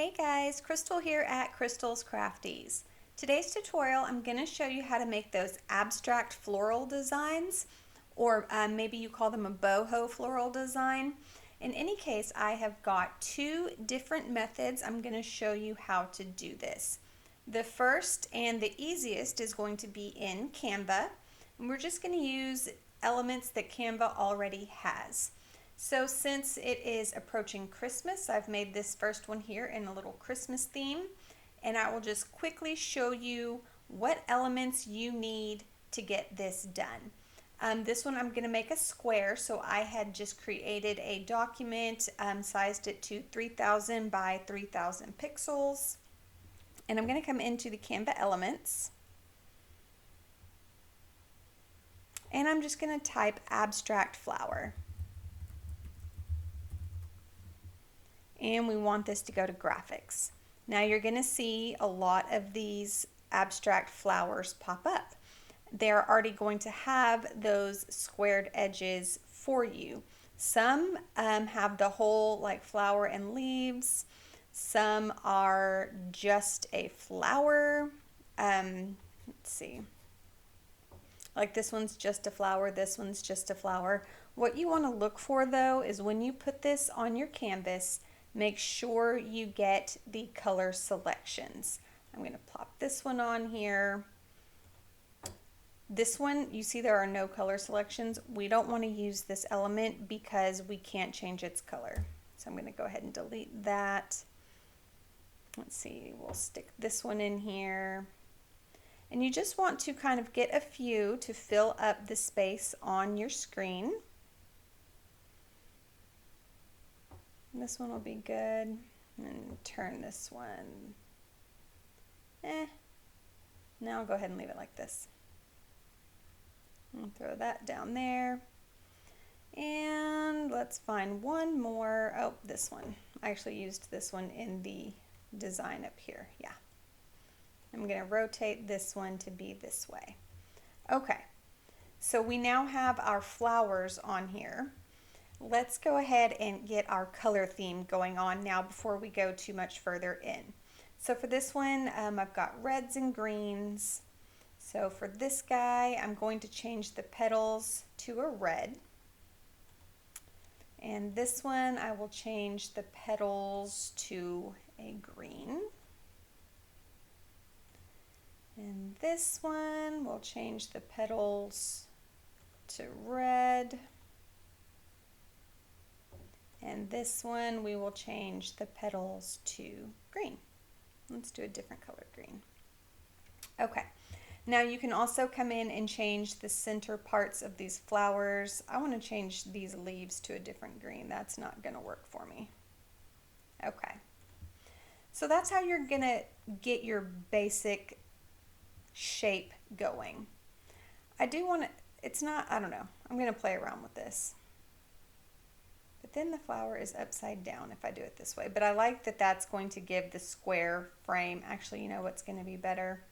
Hey guys, Crystal here at Crystal's Crafties. Today's tutorial I'm going to show you how to make those abstract floral designs, or maybe you call them a boho floral design. In any case, I have got two different methods I'm going to show you how to do this. The first and the easiest is going to be in Canva, and we're just going to use elements that Canva already has. So since it is approaching Christmas, I've made this first one here in a little Christmas theme, and I will just quickly show you what elements you need to get this done. This one I'm going to make a square, so I had just created a document, sized it to 3000 by 3000 pixels, and I'm going to come into the Canva elements, and I'm just going to type abstract flower. And we want this to go to graphics. Now you're going to see a lot of these abstract flowers pop up. They're already going to have those squared edges for you. Some have the whole like flower and leaves. Some are just a flower. Let's see. Like this one's just a flower, this one's just a flower. What you want to look for though is when you put this on your canvas, make sure you get the color selections. I'm going to plop this one on here. This one, you see there are no color selections. We don't want to use this element because we can't change its color. So I'm going to go ahead and delete that. Let's see, we'll stick this one in here. And you just want to kind of get a few to fill up the space on your screen. This one will be good. And turn this one. Now I'll go ahead and leave it like this. I'll throw that down there. And let's find one more. Oh, this one. I actually used this one in the design up here. Yeah. I'm going to rotate this one to be this way. Okay. So we now have our flowers on here. Let's go ahead and get our color theme going on now before we go too much further in. So for this one, I've got reds and greens. So for this guy, I'm going to change the petals to a red. And this one, I will change the petals to a green. And this one, we'll change the petals to red. And this one, we will change the petals to green. Let's do a different color green. Okay, now you can also come in and change the center parts of these flowers. I want to change these leaves to a different green. That's not going to work for me. Okay, so that's how you're going to get your basic shape going. I do want to, it's not, I don't know, I'm going to play around with this. But then the flower is upside down if I do it this way. But I like that that's going to give the square frame. Actually, you know what's going to be better?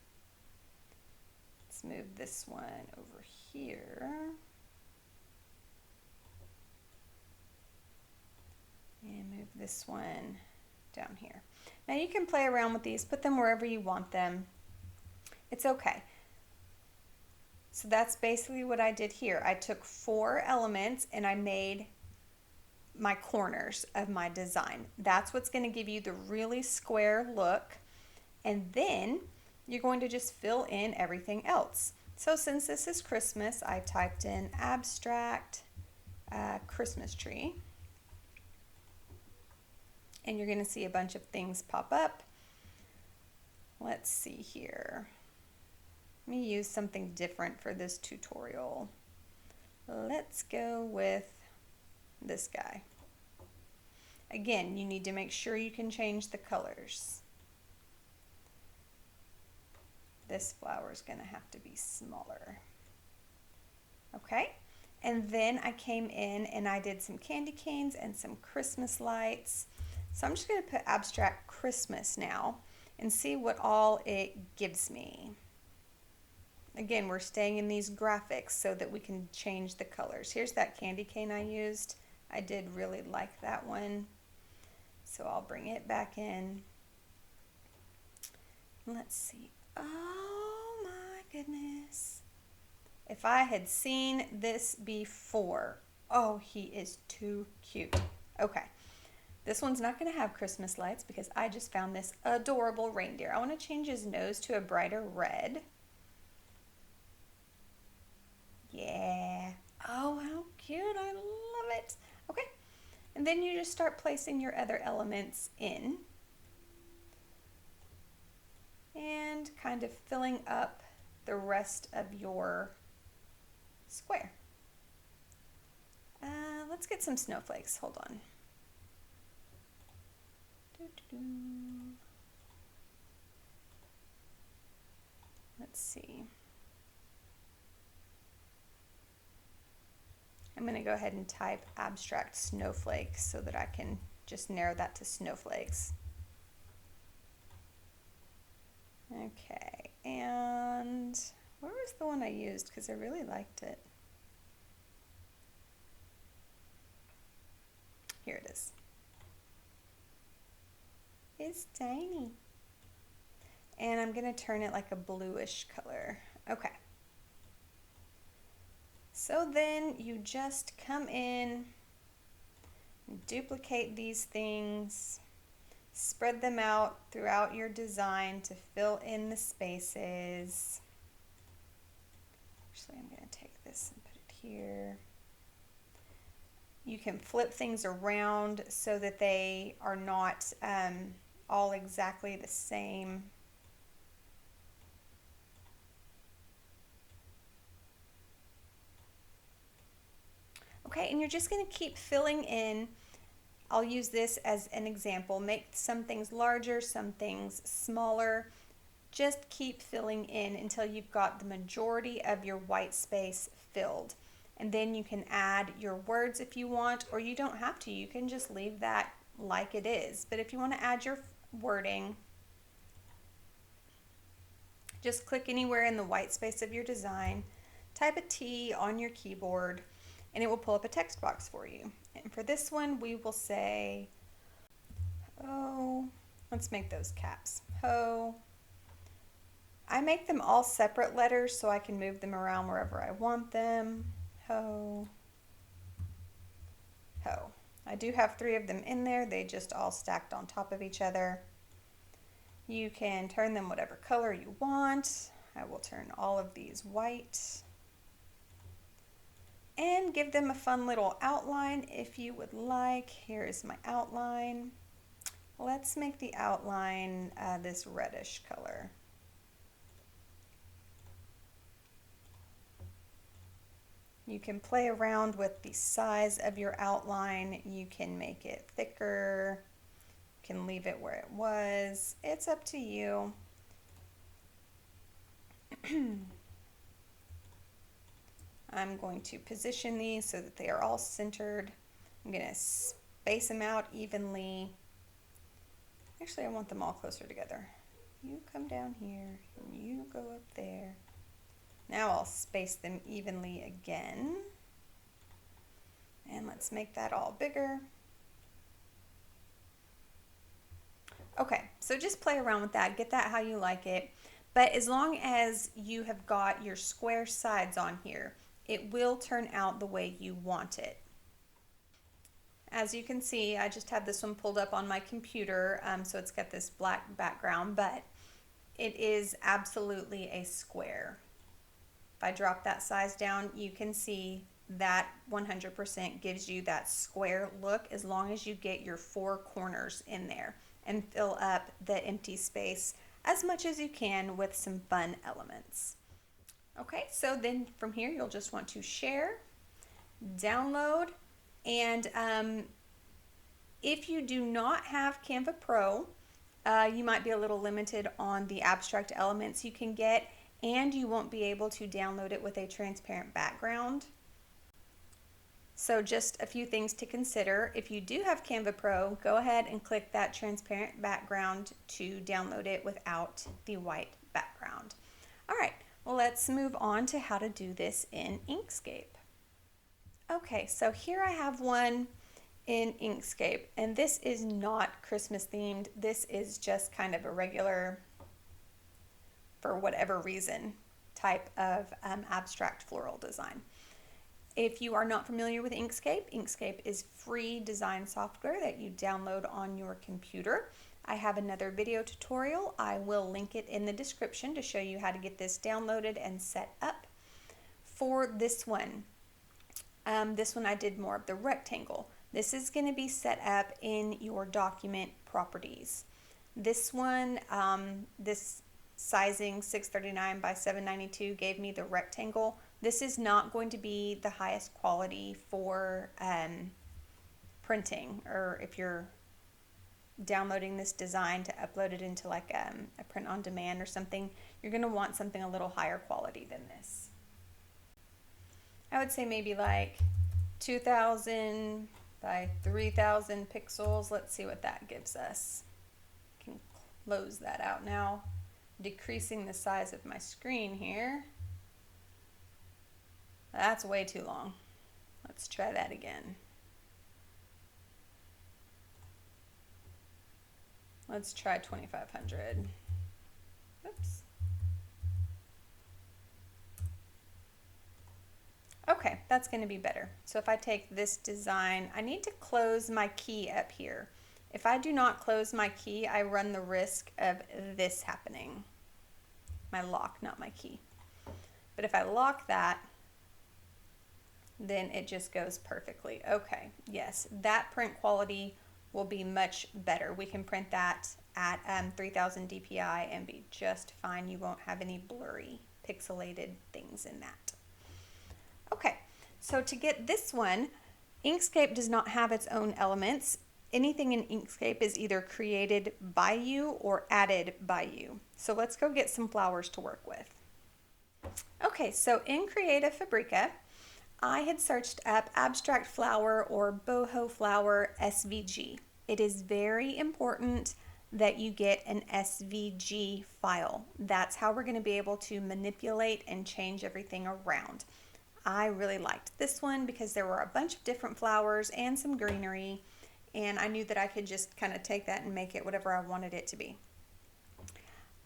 Let's move this one over here. And move this one down here. Now you can play around with these, put them wherever you want them. It's okay. So that's basically what I did here. I took 4 elements and I made my corners of my design. That's what's going to give you the really square look, and then you're going to just fill in everything else. So since this is Christmas, I typed in abstract Christmas tree, and you're going to see a bunch of things pop up. Let's see here. Let me use something different for this tutorial. Let's go with this guy. Again, you need to make sure you can change the colors. This flower is going to have to be smaller. Okay, and then I came in and I did some candy canes and some Christmas lights. So I'm just going to put abstract Christmas now and see what all it gives me. Again, we're staying in these graphics so that we can change the colors. Here's that candy cane I used. I did really like that one. So I'll bring it back in. Let's see. Oh my goodness. If I had seen this before. Oh, he is too cute. Okay. This one's not going to have Christmas lights because I just found this adorable reindeer. I want to change his nose to a brighter red. Yeah. Oh, how cute. I love it. Okay. And then you just start placing your other elements in and kind of filling up the rest of your square. Let's get some snowflakes. Hold on. Let's see. I'm going to go ahead and type abstract snowflakes so that I can just narrow that to snowflakes. Okay, and where was the one I used? Because I really liked it. Here it is. It's tiny. And I'm going to turn it like a bluish color. Okay. So then you just come in, duplicate these things, spread them out throughout your design to fill in the spaces. Actually, I'm going to take this and put it here. You can flip things around so that they are not all exactly the same. Okay, and you're just going to keep filling in. I'll use this as an example. Make some things larger, some things smaller. Just keep filling in until you've got the majority of your white space filled. And then you can add your words if you want, or you don't have to. You can just leave that like it is. But if you want to add your wording, just click anywhere in the white space of your design, type a T on your keyboard, and it will pull up a text box for you. And for this one, we will say, oh, let's make those caps. Ho. I make them all separate letters so I can move them around wherever I want them. Ho. Ho. I do have 3 of them in there. They just all stacked on top of each other. You can turn them whatever color you want. I will turn all of these white. And give them a fun little outline if you would like. Here is my outline. Let's make the outline this reddish color. You can play around with the size of your outline. You can make it thicker. You can leave it where it was. It's up to you. I'm going to position these so that they are all centered. I'm going to space them out evenly. Actually, I want them all closer together. You come down here and you go up there. Now I'll space them evenly again. And let's make that all bigger. Okay, so just play around with that. Get that how you like it. But as long as you have got your square sides on here, it will turn out the way you want it. As you can see, I just have this one pulled up on my computer, so it's got this black background, but it is absolutely a square. If I drop that size down, you can see that 100% gives you that square look as long as you get your 4 corners in there and fill up the empty space as much as you can with some fun elements. Okay, so then from here you'll just want to share, download, and if you do not have Canva Pro, you might be a little limited on the abstract elements you can get, and you won't be able to download it with a transparent background. So just a few things to consider. If you do have Canva Pro, go ahead and click that transparent background to download it without the white background. All right, well, let's move on to how to do this in Inkscape. Okay, so here I have one in Inkscape, and this is not Christmas themed. This is just kind of a regular for whatever reason, type of abstract floral design. If you are not familiar with Inkscape, Inkscape is free design software that you download on your computer. I have another video tutorial. I will link it in the description to show you how to get this downloaded and set up. For this one I did more of the rectangle. This is going to be set up in your document properties. This one, this sizing 639 by 792 gave me the rectangle. This is not going to be the highest quality for printing, or if you're downloading this design to upload it into like a print on demand or something, you're going to want something a little higher quality than this. I would say maybe like 2000 by 3000 pixels. Let's see what that gives us. I can close that out now, decreasing the size of my screen here. That's way too long. Let's try that again. Let's try 2500. Oops. Okay, that's going to be better. So if I take this design, I need to close my key up here. If I do not close my key, I run the risk of this happening. My lock, not my key. But if I lock that, then it just goes perfectly. Okay, yes, that print quality will be much better. We can print that at 3000 DPI and be just fine. You won't have any blurry, pixelated things in that. Okay, so to get this one, Inkscape does not have its own elements. Anything in Inkscape is either created by you or added by you. So let's go get some flowers to work with. Okay, so in Creative Fabrica, I had searched up abstract flower or boho flower SVG. It is very important that you get an SVG file. That's how we're going to be able to manipulate and change everything around. I really liked this one because there were a bunch of different flowers and some greenery, and I knew that I could just kind of take that and make it whatever I wanted it to be.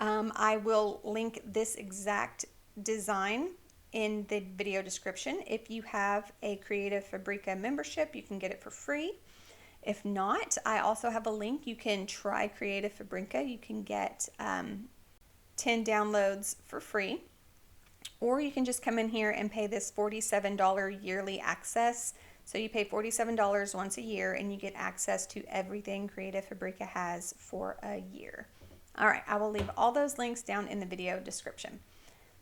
I will link this exact design in the video description. If you have a Creative Fabrica membership, you can get it for free. If not, I also have a link. You can try Creative Fabrica. You can get 10 downloads for free, or you can just come in here and pay this $47 yearly access. So you pay $47 once a year and you get access to everything Creative Fabrica has for a year. All right, I will leave all those links down in the video description.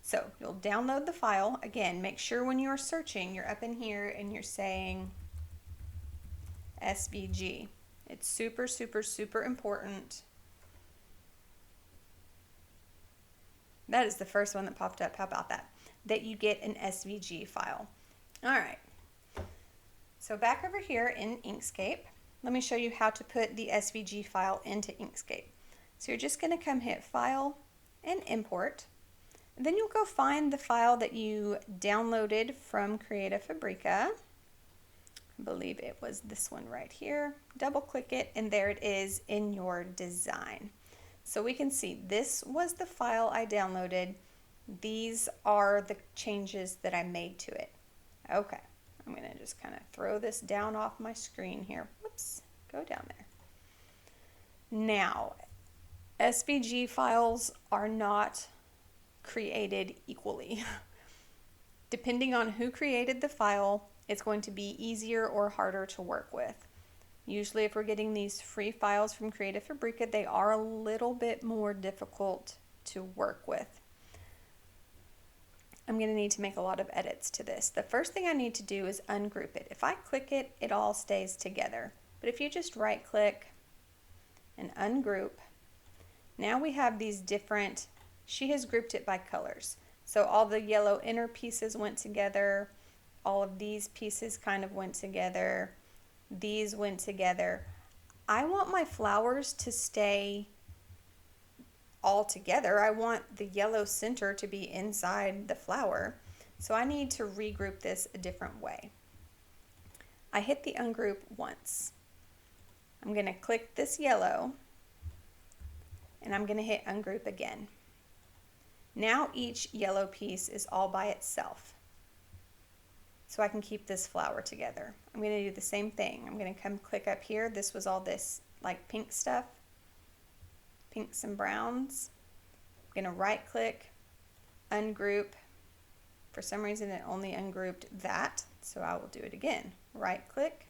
So you'll download the file. Again, make sure when you're searching, you're up in here and you're saying SVG. It's super, super, super important. That is the first one that popped up. How about that? That you get an SVG file. All right. So back over here in Inkscape, let me show you how to put the SVG file into Inkscape. So you're just going to come hit File and Import. Then you'll go find the file that you downloaded from Creative Fabrica. I believe it was this one right here. Double click it and there it is in your design. So we can see this was the file I downloaded. These are the changes that I made to it. Okay, I'm going to just kind of throw this down off my screen here. Whoops, go down there. Now, SVG files are not created equally. Depending on who created the file, it's going to be easier or harder to work with. Usually if we're getting these free files from Creative Fabrica, they are a little bit more difficult to work with. I'm going to need to make a lot of edits to this. The first thing I need to do is ungroup it. If I click it, it all stays together. But if you just right click and ungroup, now we have these different, she has grouped it by colors. So all the yellow inner pieces went together, all of these pieces kind of went together, these went together. I want my flowers to stay all together. I want the yellow center to be inside the flower. So I need to regroup this a different way. I hit the ungroup once. I'm going to click this yellow and I'm going to hit ungroup again. Now each yellow piece is all by itself. So I can keep this flower together. I'm going to do the same thing. I'm going to come click up here. This was all this like pink stuff, pinks and browns. I'm going to right click, ungroup. For some reason it only ungrouped that, so I will do it again. Right click,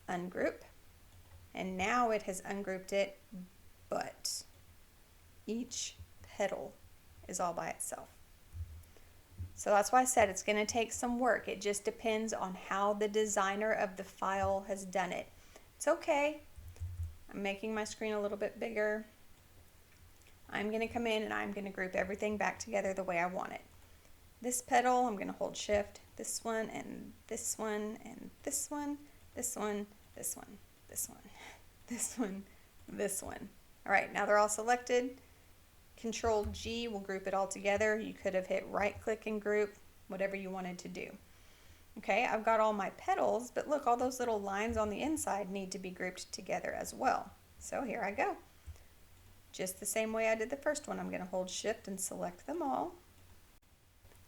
ungroup, and now it has ungrouped it, but each petal is all by itself. So that's why I said it's going to take some work. It just depends on how the designer of the file has done it. It's okay. I'm making my screen a little bit bigger. I'm going to come in and I'm going to group everything back together the way I want it. This petal, I'm going to hold shift, this one and this one and this one, this one, this one, this one, this one, this one. All right, now they're all selected. Control G will group it all together. You could have hit right click and group, whatever you wanted to do. Okay, I've got all my petals, but look, all those little lines on the inside need to be grouped together as well. So here I go. Just the same way I did the first one, I'm going to hold shift and select them all.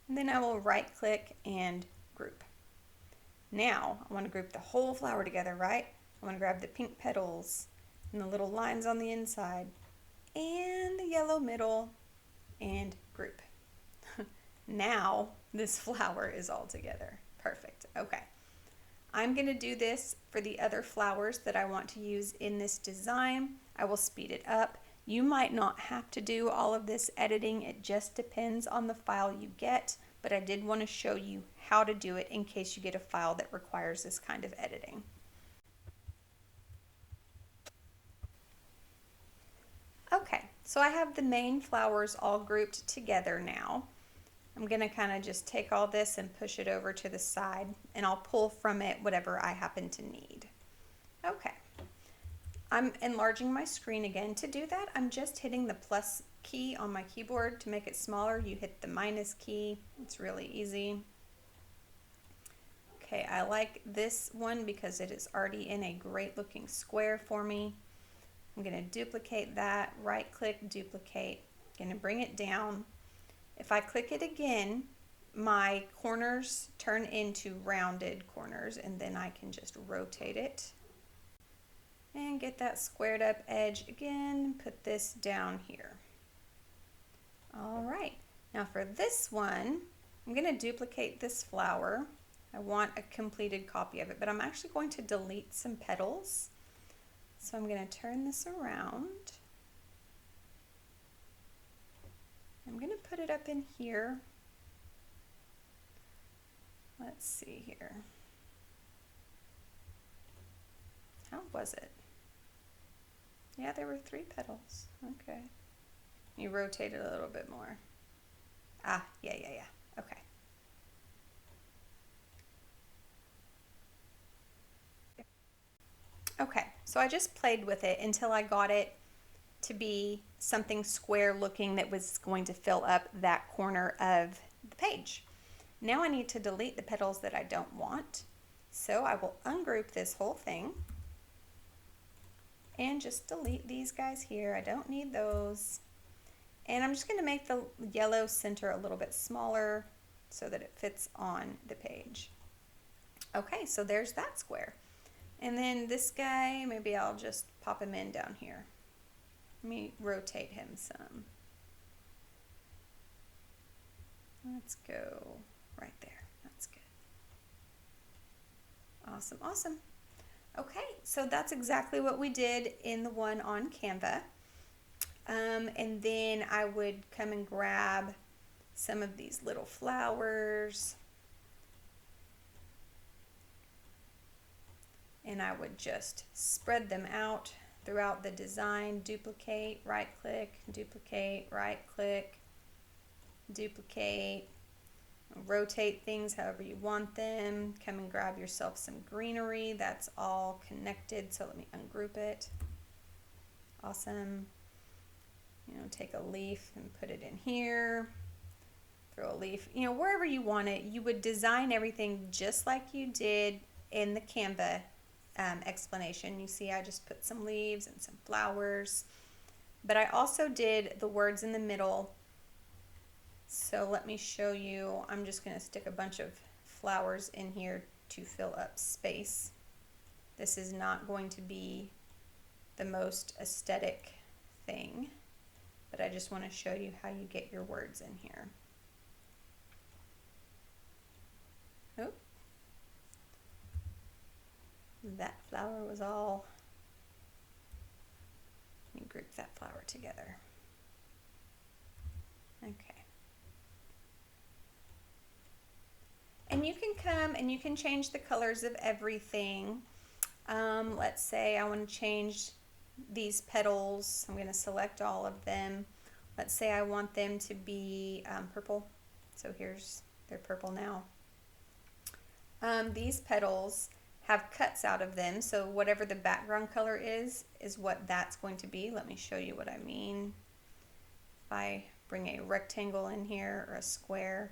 And then I will right click and group. Now I want to group the whole flower together, right? I want to grab the pink petals and the little lines on the inside and the yellow middle and group. Now this flower is all together. Perfect. Okay. I'm going to do this for the other flowers that I want to use in this design. I will speed it up. You might not have to do all of this editing. It just depends on the file you get, but I did want to show you how to do it in case you get a file that requires this kind of editing. Okay, so I have the main flowers all grouped together now. I'm going to kind of just take all this and push it over to the side, and I'll pull from it whatever I happen to need. Okay. I'm enlarging my screen again. To do that, I'm just hitting the plus key on my keyboard. To make it smaller, you hit the minus key. It's really easy. Okay, I like this one because it is already in a great looking square for me. I'm going to duplicate that, right click, duplicate. I'm going to bring it down. If I click it again, my corners turn into rounded corners, and then I can just rotate it and get that squared up edge again. Put this down here. All right, now for this one, I'm going to duplicate this flower. I want a completed copy of it, but I'm actually going to delete some petals. So I'm going to turn this around. I'm going to put it up in here. Let's see here. How was it? Yeah, there were 3 petals. Okay. You rotate it a little bit more. Ah, yeah. Okay. Okay, so I just played with it until I got it to be something square looking that was going to fill up that corner of the page. Now I need to delete the petals that I don't want. So I will ungroup this whole thing and just delete these guys here. I don't need those. And I'm just going to make the yellow center a little bit smaller so that it fits on the page. Okay, so there's that square. And then this guy, maybe I'll just pop him in down here. Let me rotate him some. Let's go right there. That's good. Awesome, awesome. Okay, so that's exactly what we did in the one on Canva. And then I would come and grab some of these little flowers. And I would just spread them out throughout the design. Duplicate, right click, duplicate, right click, duplicate. Rotate things however you want them. Come and grab yourself some greenery. That's all connected, so let me ungroup it. Awesome. You know, take a leaf and put it in here. Throw a leaf, you know, wherever you want it. You would design everything just like you did in the Canva explanation. You see I just put some leaves and some flowers, but I also did the words in the middle So let me show you. I'm just going to stick a bunch of flowers in here to fill up space. This is not going to be the most aesthetic thing, but I just want to show you how you get your words in here. Oh, that flower was all, let me group that flower together. Okay. And you can come and you can change the colors of everything. Let's say I want to change these petals. I'm going to select all of them. Let's say I want them to be purple. So they're purple now. These petals have cuts out of them, so whatever the background color is what that's going to be. Let me show you what I mean. If I bring a rectangle in here or a square,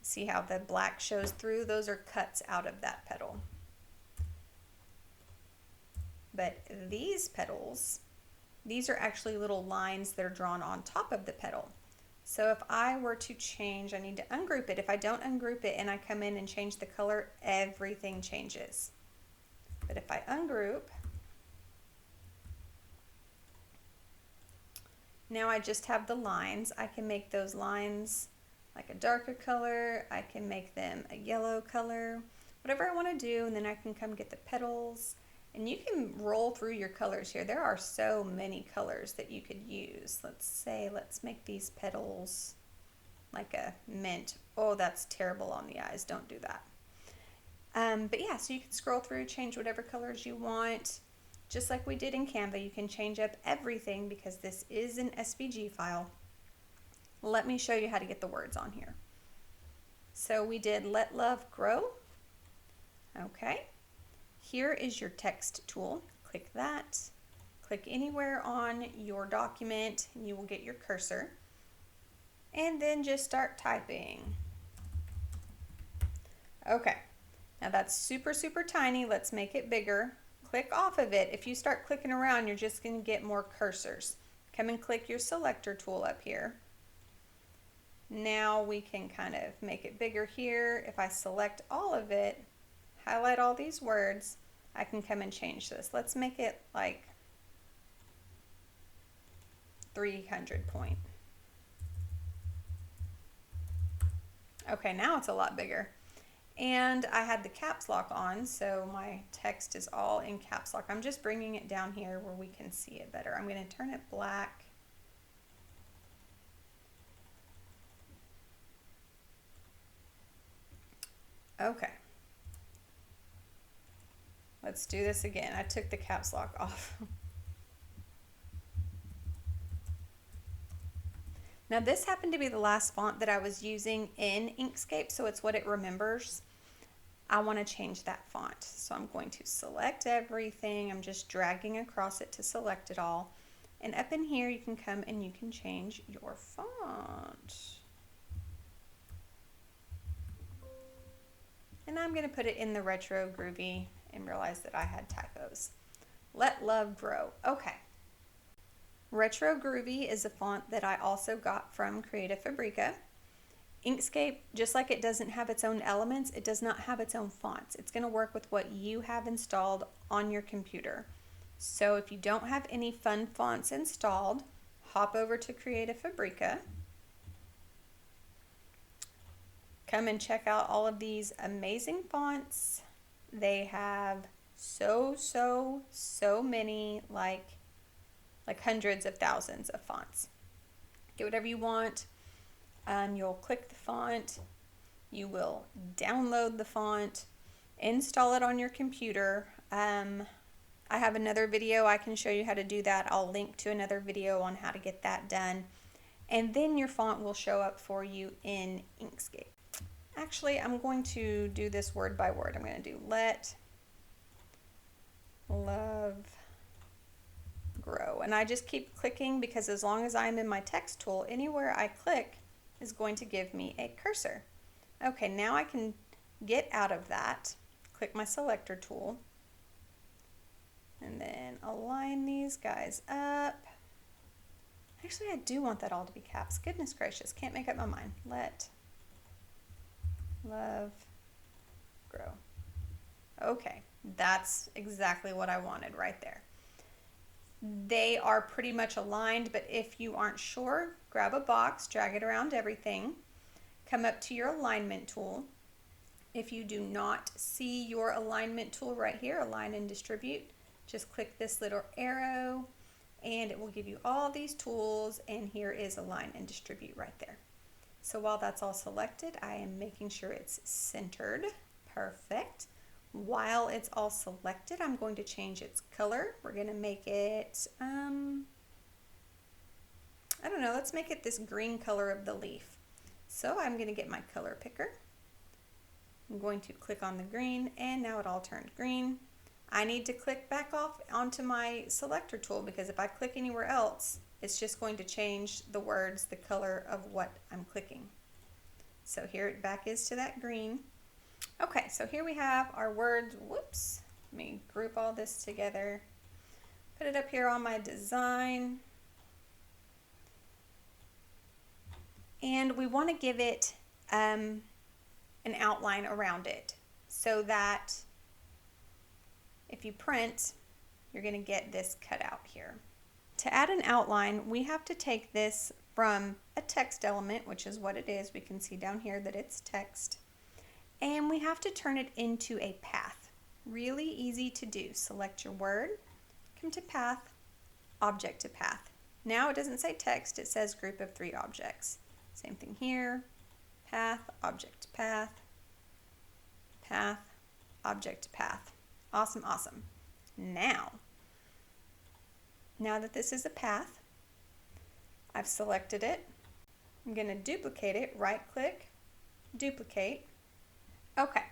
see how the black shows through? Those are cuts out of that petal. But these petals, these are actually little lines that are drawn on top of the petal. So if I were to change, I need to ungroup it. If I don't ungroup it and I come in and change the color, everything changes. But if I ungroup, now I just have the lines. I can make those lines like a darker color. I can make them a yellow color, whatever I want to do, and then I can come get the petals. And you can roll through your colors here. There are so many colors that you could use. Let's make these petals like a mint. Oh, that's terrible on the eyes. Don't do that. But yeah, so you can scroll through, change whatever colors you want. Just like we did in Canva, you can change up everything because this is an SVG file. Let me show you how to get the words on here. So we did Let Love Grow. Okay. Here is your text tool. Click that. Click anywhere on your document and you will get your cursor. And then just start typing. Okay, now that's super, super tiny. Let's make it bigger. Click off of it. If you start clicking around, you're just going to get more cursors. Come and click your selector tool up here. Now we can kind of make it bigger here. If I select all of it, highlight all these words, I can come and change this. Let's make it like 300 point. Okay, now it's a lot bigger. And I had the caps lock on, so my text is all in caps lock. I'm just bringing it down here where we can see it better. I'm going to turn it black. Okay. Let's do this again. I took the caps lock off. Now this happened to be the last font that I was using in Inkscape, so it's what it remembers. I want to change that font. So I'm going to select everything. I'm just dragging across it to select it all. And up in here you can come and you can change your font. And I'm going to put it in the retro groovy and realize that I had typos. Let Love Grow. Okay. Retro Groovy is a font that I also got from Creative Fabrica. Inkscape, just like it doesn't have its own elements, it does not have its own fonts. It's going to work with what you have installed on your computer. So if you don't have any fun fonts installed, hop over to Creative Fabrica. Come and check out all of these amazing fonts. They have so many, like hundreds of thousands of fonts. Get whatever you want. You'll click the font. You will download the font, install it on your computer. I have another video I can show you how to do that. I'll link to another video on how to get that done. And then your font will show up for you in Inkscape. Actually, I'm going to do this word by word. I'm going to do Let Love Grow. And I just keep clicking because as long as I'm in my text tool, anywhere I click is going to give me a cursor. Okay, now I can get out of that. Click my selector tool. And then align these guys up. Actually, I do want that all to be caps. Goodness gracious, can't make up my mind. Let love grow. Okay, that's exactly what I wanted right there. They are pretty much aligned, but if you aren't sure, grab a box, drag it around everything, come up to your alignment tool. If you do not see your alignment tool right here, align and distribute, just click this little arrow and it will give you all these tools, and here is align and distribute right there. So while that's all selected, I am making sure it's centered. Perfect. While it's all selected, I'm going to change its color. We're going to make it, I don't know, let's make it this green color of the leaf. So I'm going to get my color picker. I'm going to click on the green, and now it all turned green. I need to click back off onto my selector tool, because if I click anywhere else, it's just going to change the words, the color of what I'm clicking. So here it back is to that green. Okay, so here we have our words. Whoops, let me group all this together. Put it up here on my design. And we want to give it an outline around it, so that if you print, you're going to get this cut out here. To add an outline, we have to take this from a text element, which is what it is. We can see down here that it's text. And we have to turn it into a path. Really easy to do. Select your word, come to path, object to path. Now it doesn't say text, it says group of 3 objects. Same thing here, path, object to path, path, object to path. Awesome, awesome. Now that this is a path, I've selected it. I'm going to duplicate it, right click, duplicate. Okay,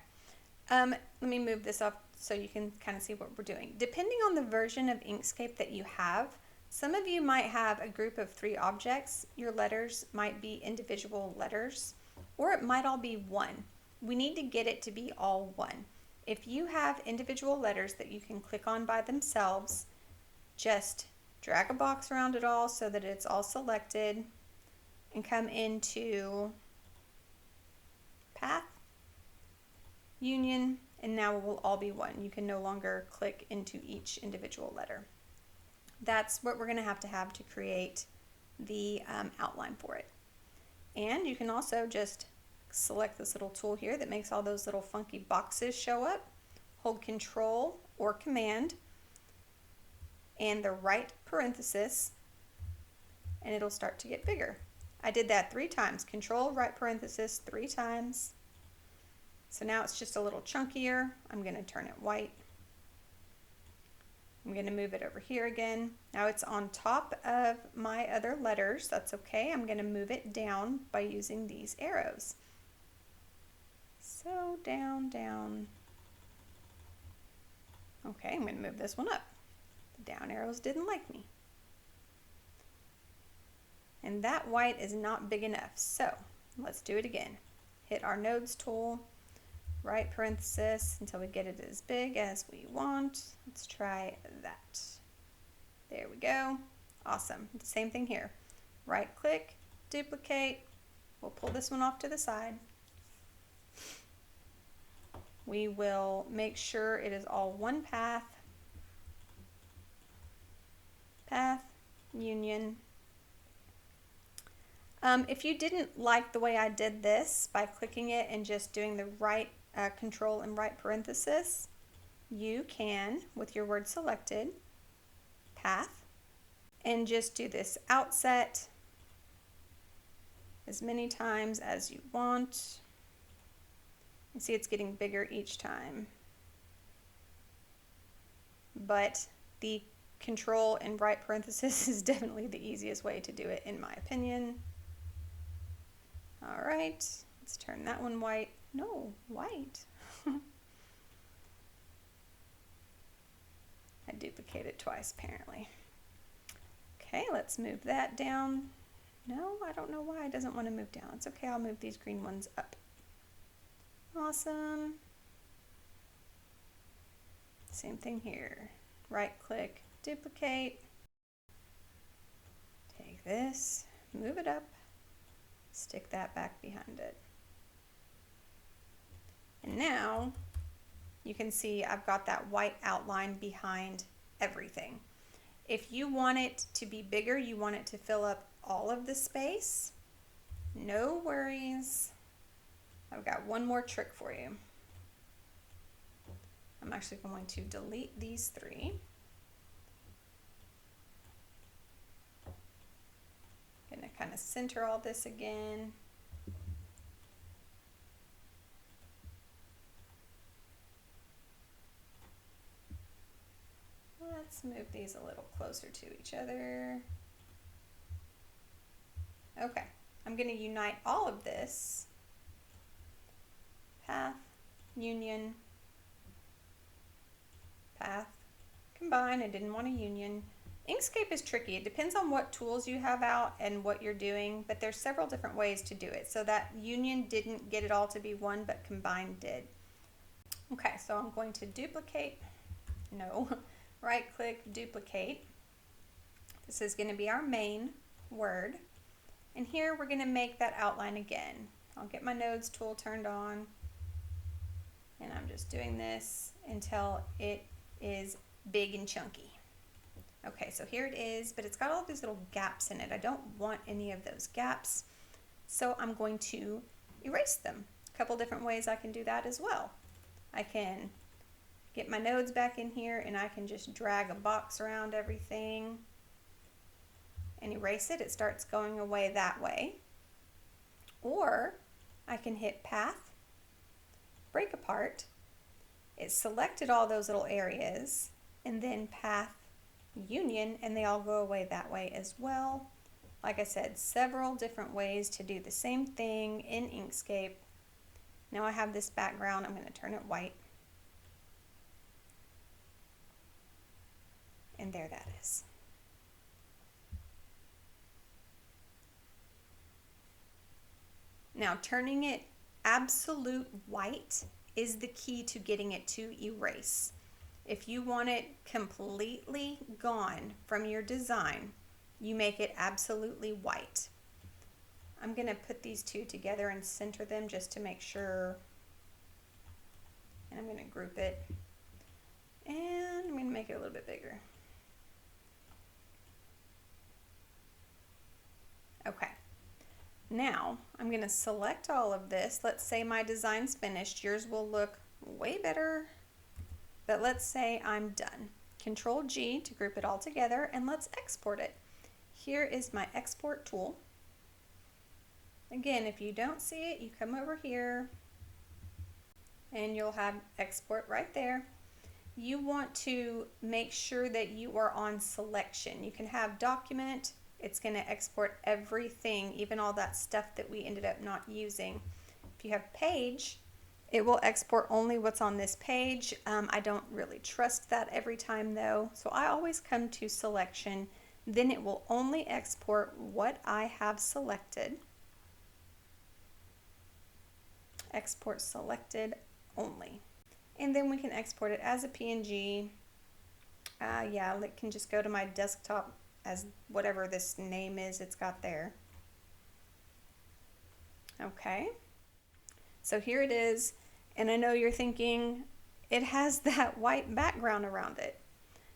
let me move this up so you can kind of see what we're doing. Depending on the version of Inkscape that you have, some of you might have a group of 3 objects. Your letters might be individual letters, or it might all be one. We need to get it to be all one. If you have individual letters that you can click on by themselves, just drag a box around it all so that it's all selected, and come into path, union, and now it will all be one. You can no longer click into each individual letter. That's what we're going to have to create the outline for it. And you can also just select this little tool here that makes all those little funky boxes show up. Hold Control or Command and the right parenthesis, and it'll start to get bigger. I did that 3 times. Control, right parenthesis, 3 times. So now it's just a little chunkier. I'm going to turn it white. I'm going to move it over here again. Now it's on top of my other letters. That's okay. I'm going to move it down by using these arrows. So down, down. Okay, I'm going to move this one up. The down arrows didn't like me. And that white is not big enough. So let's do it again. Hit our nodes tool, right parenthesis until we get it as big as we want. Let's try that. There we go. Awesome. Same thing here. Right click, duplicate. We'll pull this one off to the side. We will make sure it is all one path. Path, union. If you didn't like the way I did this by clicking it and just doing the right control and right parenthesis, you can, with your word selected, path, and just do this outset as many times as you want. You see it's getting bigger each time. But the control and right parenthesis is definitely the easiest way to do it, in my opinion. All right, let's turn that one white. No, white. I duplicated twice, apparently. Okay, let's move that down. No, I don't know why it doesn't want to move down. It's okay, I'll move these green ones up. Awesome. Same thing here. Right click, duplicate. Take take this, move it up, stick that back behind it. And now you can see I've got that white outline behind everything. If you want it to be bigger, you want it to fill up all of the space, no worries. I've got one more trick for you. I'm actually going to delete these three. Gonna kind of center all this again. Let's move these a little closer to each other. Okay, I'm going to unite all of this. Path, union, path, combine. I didn't want a union. Inkscape is tricky. It depends on what tools you have out and what you're doing, but there's several different ways to do it. So that union didn't get it all to be one, but combine did. Okay, so I'm going to duplicate. No. Right click, duplicate. This is going to be our main word. And here we're going to make that outline again. I'll get my nodes tool turned on. And I'm just doing this until it is big and chunky. Okay, so here it is, but it's got all these little gaps in it. I don't want any of those gaps. So I'm going to erase them. A couple different ways I can do that as well. I can get my nodes back in here and I can just drag a box around everything and erase it. It starts going away that way. Or I can hit path, break apart. It selected all those little areas, and then path, union, and they all go away that way as well. Like I said, several different ways to do the same thing in Inkscape. Now I have this background. I'm going to turn it white. And there that is. Now turning it absolute white is the key to getting it to erase. If you want it completely gone from your design, you make it absolutely white. I'm going to put these two together and center them just to make sure. And I'm going to group it. And I'm going to make it a little bit bigger. Okay, now I'm going to select all of this. Let's say my design's finished. Yours will look way better, but let's say I'm done. Control G to group it all together, and let's export it. Here is my export tool. Again, if you don't see it, you come over here and you'll have export right there. You want to make sure that you are on selection. You can have document. It's going to export everything, even all that stuff that we ended up not using. If you have page, it will export only what's on this page. I don't really trust that every time though, so I always come to selection. Then it will only export what I have selected. Export selected only. And then we can export it as a PNG. Yeah, it can just go to my desktop as whatever this name is it's got there. Okay, so here it is, and I know you're thinking it has that white background around it.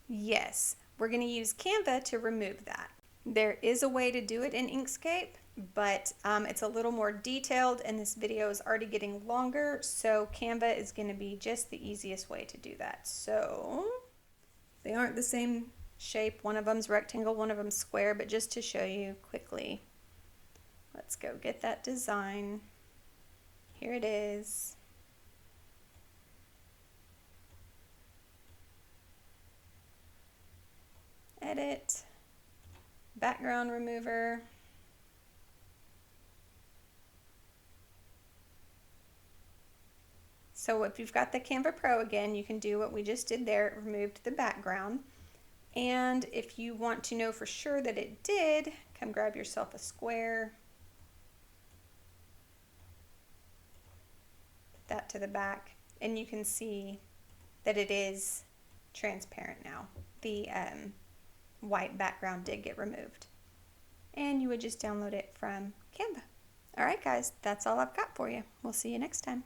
Yes, we're going to use Canva to remove that. There is a way to do it in Inkscape, but it's a little more detailed, and this video is already getting longer, so Canva is going to be just the easiest way to do that. So they aren't the same shape. One of them's rectangle, one of them's square, but just to show you quickly, let's go get that design. Here it is. Edit, background remover. So if you've got the Canva Pro again, you can do what we just did there. It removed the background. And if you want to know for sure that it did, come grab yourself a square. Put that to the back, and you can see that it is transparent now. The white background did get removed. and you would just download it from Canva. All right, guys, that's all I've got for you. We'll see you next time.